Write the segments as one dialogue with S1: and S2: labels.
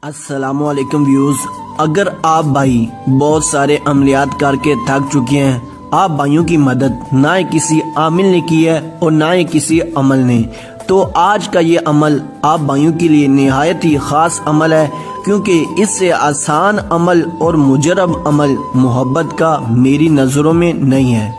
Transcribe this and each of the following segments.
S1: अस्सलामुअलैकुम व्यूज़। अगर आप भाई बहुत सारे अमलियात करके थक चुके हैं, आप भाइयों की मदद ना ही किसी आमिल ने की है और ना ही किसी अमल ने, तो आज का ये अमल आप भाइयों के लिए निहायत ही ख़ास अमल है, क्योंकि इससे आसान अमल और मुजरब अमल मोहब्बत का मेरी नज़रों में नहीं है।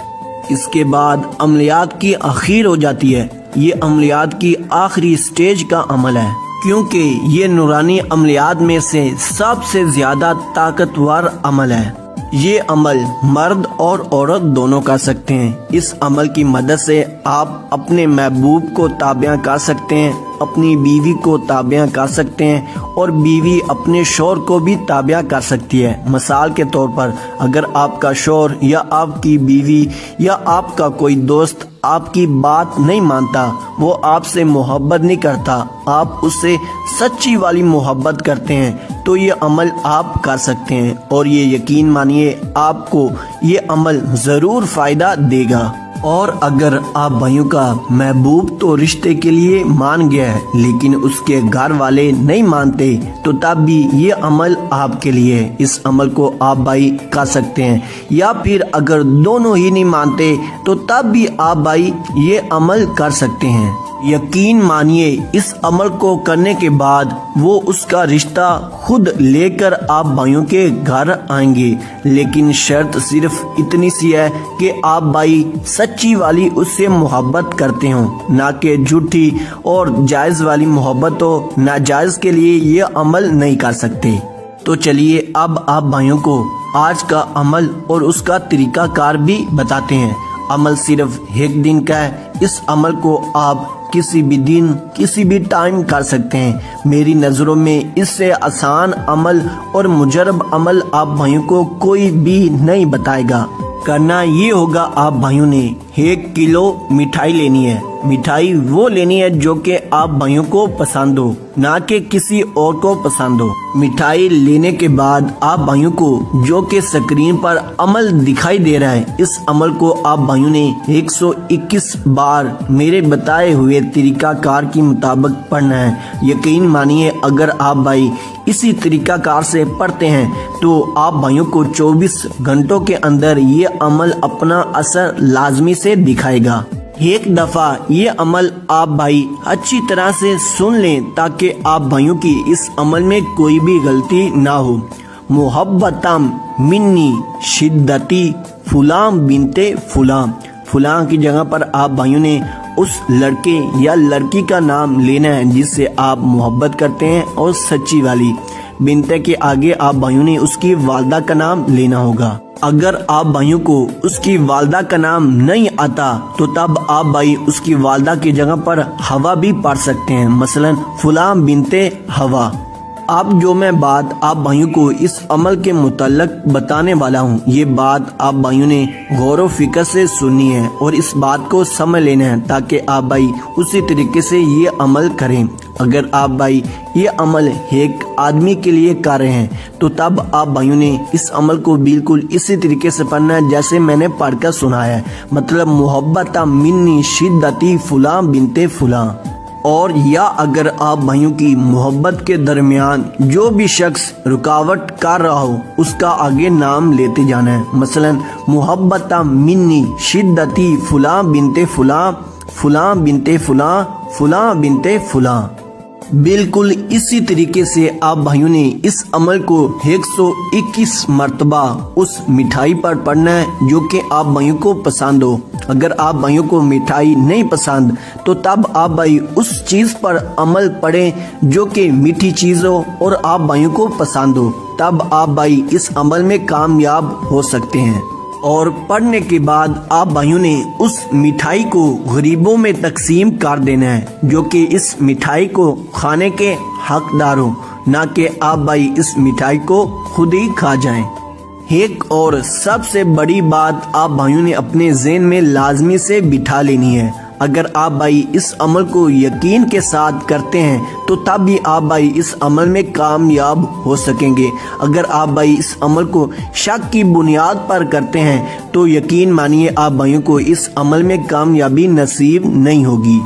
S1: इसके बाद अमलियात की आखिर हो जाती है। ये अमलियात की आखिरी स्टेज का अमल है, क्योंकि ये नूरानी अमलियात में से सबसे ज्यादा ताकतवर अमल है। ये अमल मर्द और औरत दोनों कर सकते हैं। इस अमल की मदद से आप अपने महबूब को ताबिया कर सकते हैं, अपनी बीवी को ताबिया कर सकते हैं और बीवी अपने शौहर को भी ताबिया कर सकती है। मिसाल के तौर पर, अगर आपका शौहर या आपकी बीवी या आपका कोई दोस्त आपकी बात नहीं मानता, वो आपसे मोहब्बत नहीं करता, आप उससे सच्ची वाली मोहब्बत करते हैं, तो ये अमल आप कर सकते हैं और ये यकीन मानिए आपको ये अमल ज़रूर फ़ायदा देगा। और अगर आप भाइयों का महबूब तो रिश्ते के लिए मान गया है, लेकिन उसके घर वाले नहीं मानते, तो तब भी ये अमल आपके लिए है। इस अमल को आप भाई कर सकते हैं। या फिर अगर दोनों ही नहीं मानते, तो तब भी आप भाई ये अमल कर सकते हैं। यकीन मानिए, इस अमल को करने के बाद वो उसका रिश्ता खुद लेकर आप भाइयों के घर आएंगे, लेकिन शर्त सिर्फ इतनी सी है कि आप भाई सच्ची वाली उससे मोहब्बत करते हो, ना कि झूठी और जायज़ वाली मोहब्बत हो। नाजायज़ के लिए ये अमल नहीं कर सकते। तो चलिए अब आप भाइयों को आज का अमल और उसका तरीका कार भी बताते हैं। अमल सिर्फ एक दिन का है। इस अमल को आप किसी भी दिन किसी भी टाइम कर सकते हैं। मेरी नज़रों में इससे आसान अमल और मुजरब अमल आप भाइयों को कोई भी नहीं बताएगा। करना ये होगा, आप भाइयों ने 1 किलो मिठाई लेनी है। मिठाई वो लेनी है जो कि आप भाइयों को पसंद हो, ना कि किसी और को पसंद हो। मिठाई लेने के बाद आप भाइयों को जो कि स्क्रीन पर अमल दिखाई दे रहा है, इस अमल को आप भाइयों ने 121 बार मेरे बताए हुए तरीकाकार के मुताबिक पढ़ना है। यकीन मानिए, अगर आप भाई इसी तरीकाकार से पढ़ते हैं तो आप भाइयों को 24 घंटों के अंदर ये अमल अपना असर लाजमी से दिखाएगा। एक दफा ये अमल आप भाई अच्छी तरह से सुन लें, ताकि आप भाइयों की इस अमल में कोई भी गलती ना हो। मोहब्बतम मिन्नी शिद्दती फुलां बिनते फुलां। फुलां की जगह पर आप भाइयों ने उस लड़के या लड़की का नाम लेना है जिससे आप मोहब्बत करते हैं, और सच्ची वाली। बिनते के आगे आप भाइयों ने उसकी वालदा का नाम लेना होगा। अगर आप भाइयों को उसकी वालदा का नाम नहीं आता, तो तब आप भाई उसकी वालदा की जगह पर हवा भी पढ़ सकते हैं। मसलन फुलां बिनते हवा। अब जो मैं बात आप भाइयों को इस अमल के मुतल्लक बताने वाला हूँ, ये बात आप भाइयों ने गौर व फिक्र से सुननी है और इस बात को समझ लेना है, ताकि आप भाई उसी तरीके से ये अमल करें। अगर आप भाई ये अमल एक आदमी के लिए कर रहे हैं, तो तब आप भाइयों ने इस अमल को बिल्कुल इसी तरीके से पढ़ना है जैसे मैंने पढ़कर सुनाया है। मतलब मोहब्बत मिन्नी शिद्दती फुलां बिनते फुलां। और या अगर आप भाइयों की मोहब्बत के दरमियान जो भी शख्स रुकावट कर रहा हो, उसका आगे नाम लेते जाना है। मसलन मोहब्बत मिन्नी शिद्दती फुलां बिनते फुलां, फुलां बिनते फुलां, फुलां बिनते फुलां। बिल्कुल इसी तरीके से आप भाइयों ने इस अमल को 121 मरतबा उस मिठाई पर पढ़ना है जो कि आप भाइयों को पसंद हो। अगर आप भाइयों को मिठाई नहीं पसंद, तो तब आप भाई उस चीज़ पर अमल पढ़ें जो कि मीठी चीज़ हो और आप भाइयों को पसंद हो। तब आप भाई इस अमल में कामयाब हो सकते हैं। और पढ़ने के बाद आप भाइयों ने उस मिठाई को गरीबों में तकसीम कर देना है जो कि इस मिठाई को खाने के हकदार हो, ना कि आप भाई इस मिठाई को खुद ही खा जाएं। एक और सबसे बड़ी बात आप भाइयों ने अपने ज़हन में लाजमी से बिठा लेनी है। अगर आप भाई इस अमल को यकीन के साथ करते हैं, तो तब भी आप भाई इस अमल में कामयाब हो सकेंगे। अगर आप भाई इस अमल को शक की बुनियाद पर करते हैं, तो यकीन मानिए आप भाइयों को इस अमल में कामयाबी नसीब नहीं होगी।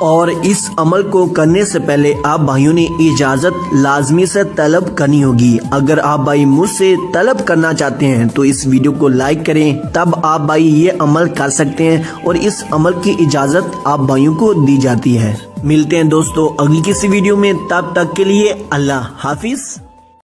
S1: और इस अमल को करने से पहले आप भाइयों ने इजाजत लाजमी से तलब करनी होगी। अगर आप भाई मुझसे तलब करना चाहते हैं तो इस वीडियो को लाइक करें, तब आप भाई ये अमल कर सकते हैं और इस अमल की इजाजत आप भाइयों को दी जाती है। मिलते हैं दोस्तों अगली किसी वीडियो में, तब तक के लिए अल्लाह हाफिज।